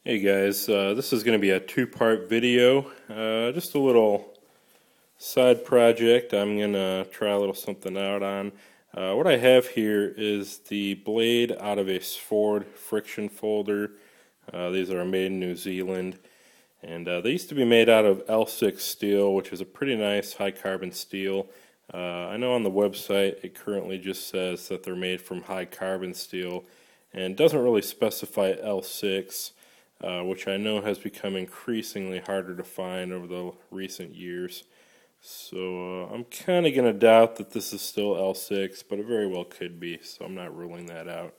Hey guys, this is going to be a two-part video, just a little side project I'm going to try a little something out on. What I have here is the blade out of a SVORD friction folder. These are made in New Zealand, and they used to be made out of L6 steel, which is a pretty nice high carbon steel. I know on the website it currently just says that they're made from high carbon steel and doesn't really specify L6. Which I know has become increasingly harder to find over the recent years. So I'm kind of going to doubt that this is still L6, but it very well could be, so I'm not ruling that out.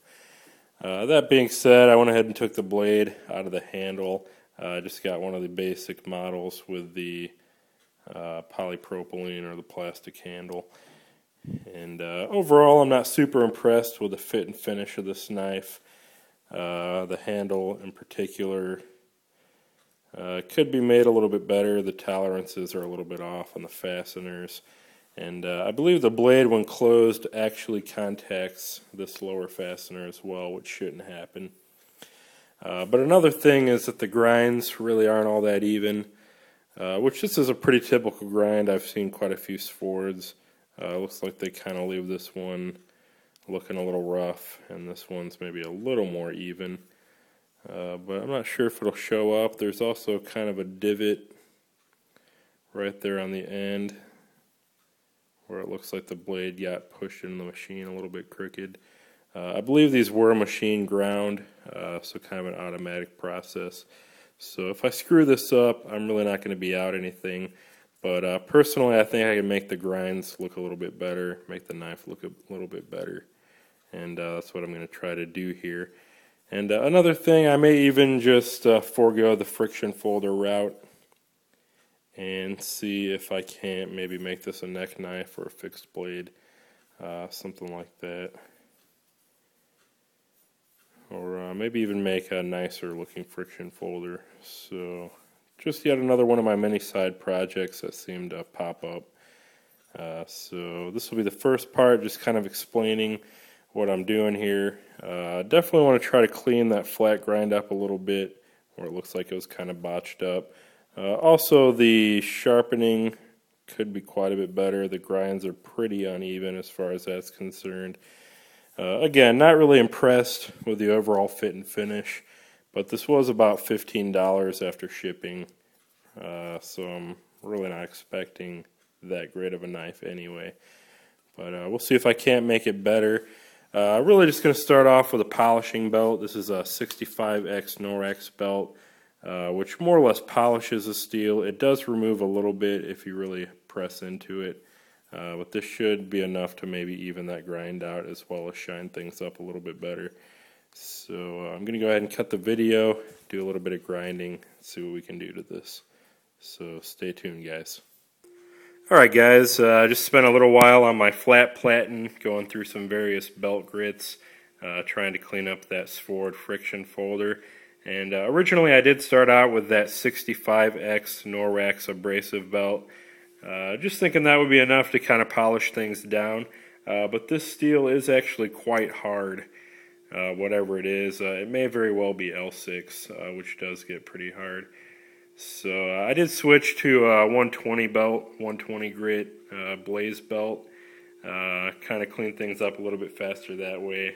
That being said, I went ahead and took the blade out of the handle. I just got one of the basic models with the polypropylene or the plastic handle. And overall, I'm not super impressed with the fit and finish of this knife. The handle in particular could be made a little bit better. The tolerances are a little bit off on the fasteners, and I believe the blade when closed actually contacts this lower fastener as well, which shouldn't happen. But another thing is that the grinds really aren't all that even, which this is a pretty typical grind. I've seen quite a few SVORDs. Looks like they kind of leave this one looking a little rough, and this one's maybe a little more even, but I'm not sure if it'll show up. There's also kind of a divot right there on the end where it looks like the blade got pushed in the machine a little bit crooked. I believe these were machine ground, so kind of an automatic process. So if I screw this up, I'm really not going to be out anything. But personally, I think I can make the grinds look a little bit better, make the knife look a little bit better. And that's what I'm going to try to do here. And another thing, I may even just forego the friction folder route and see if I can't maybe make this a neck knife or a fixed blade, something like that. Or maybe even make a nicer looking friction folder. So just yet another one of my many side projects that seem to pop up. So this will be the first part, just kind of explaining what I'm doing here. Definitely want to try to clean that flat grind up a little bit where it looks like it was kind of botched up. Also, the sharpening could be quite a bit better. The grinds are pretty uneven as far as that's concerned. Again, not really impressed with the overall fit and finish, but this was about $15 after shipping, so I'm really not expecting that great of a knife anyway. But we'll see if I can't make it better. Really just going to start off with a polishing belt. This is a 65X Norex belt, which more or less polishes the steel. It does remove a little bit if you really press into it, but this should be enough to maybe even that grind out as well as shine things up a little bit better. So I'm going to go ahead and cut the video, do a little bit of grinding, see what we can do to this. So stay tuned, guys. Alright guys, I just spent a little while on my flat platen going through some various belt grits, trying to clean up that SVORD friction folder. And originally I did start out with that 65X Norex abrasive belt, just thinking that would be enough to kind of polish things down. But this steel is actually quite hard, whatever it is. It may very well be L6, which does get pretty hard. So I did switch to a 120 belt, 120 grit blaze belt. Kind of clean things up a little bit faster that way.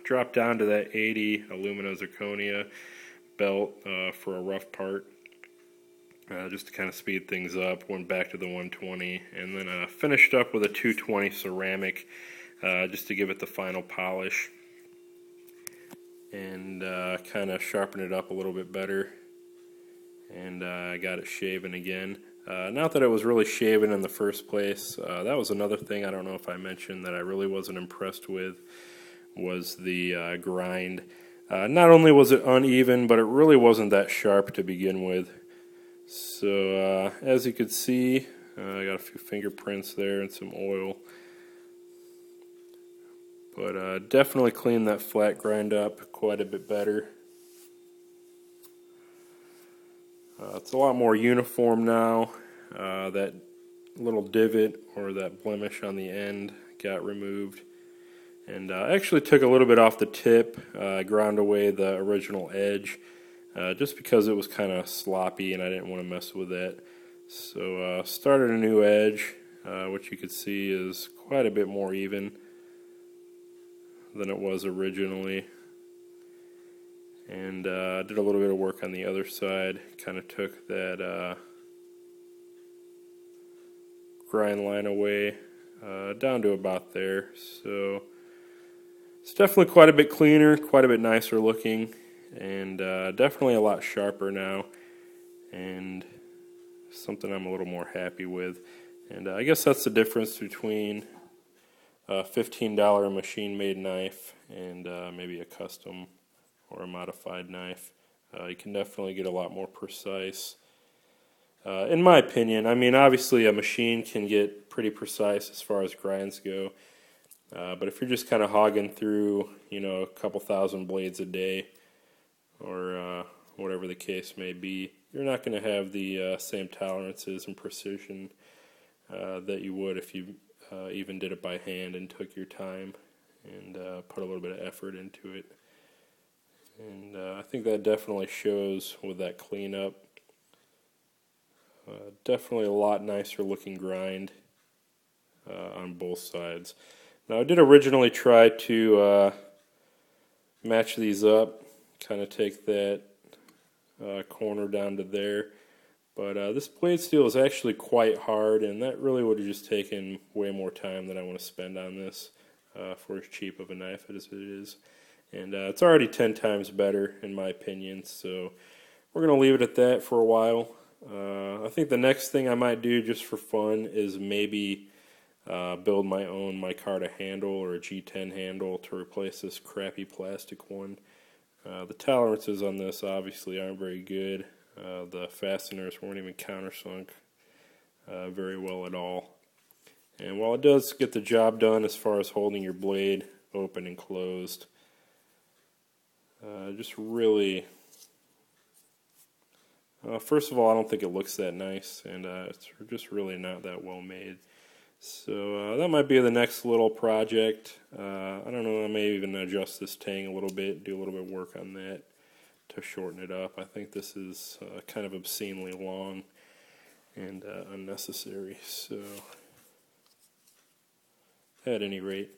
Dropped down to that 80 alumina zirconia belt for a rough part, just to kind of speed things up. Went back to the 120, and then finished up with a 220 ceramic, just to give it the final polish and kind of sharpen it up a little bit better. And I got it shaven again. Not that it was really shaven in the first place. That was another thing I don't know if I mentioned that I really wasn't impressed with, was the grind. Not only was it uneven, but it really wasn't that sharp to begin with. So as you could see, I got a few fingerprints there and some oil. But definitely cleaned that flat grind up quite a bit better. It's a lot more uniform now. That little divot or that blemish on the end got removed. And I actually took a little bit off the tip, ground away the original edge. just because it was kind of sloppy and I didn't want to mess with that. So started a new edge, which you could see is quite a bit more even than it was originally. And did a little bit of work on the other side, kind of took that grind line away down to about there. So it's definitely quite a bit cleaner, quite a bit nicer looking, and definitely a lot sharper now, and something I'm a little more happy with. And I guess that's the difference between a $15 machine-made knife and maybe a custom or a modified knife. You can definitely get a lot more precise. In my opinion, I mean, obviously a machine can get pretty precise as far as grinds go, but if you're just kind of hogging through, you know, a couple thousand blades a day, or whatever the case may be, you're not going to have the same tolerances and precision that you would if you even did it by hand and took your time and put a little bit of effort into it. And I think that definitely shows with that cleanup. Definitely a lot nicer looking grind on both sides. Now I did originally try to match these up, kind of take that corner down to there, but this blade steel is actually quite hard, and that really would have just taken way more time than I want to spend on this for as cheap of a knife as it is. And it's already 10 times better in my opinion, so we're going to leave it at that for a while. I think the next thing I might do just for fun is maybe build my own micarta handle or a G10 handle to replace this crappy plastic one. The tolerances on this obviously aren't very good. The fasteners weren't even countersunk very well at all. And while it does get the job done as far as holding your blade open and closed, just really, first of all, I don't think it looks that nice, and it's just really not that well made. So that might be the next little project. I don't know, I may even adjust this tang a little bit, do a little bit of work on that to shorten it up. I think this is kind of obscenely long and unnecessary. So at any rate,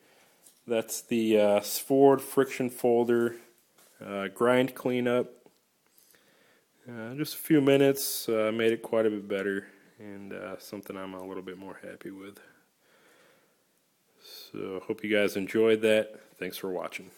that's the SVORD friction folder grind cleanup. Just a few minutes, made it quite a bit better, and something I'm a little bit more happy with. So hope you guys enjoyed that. Thanks for watching.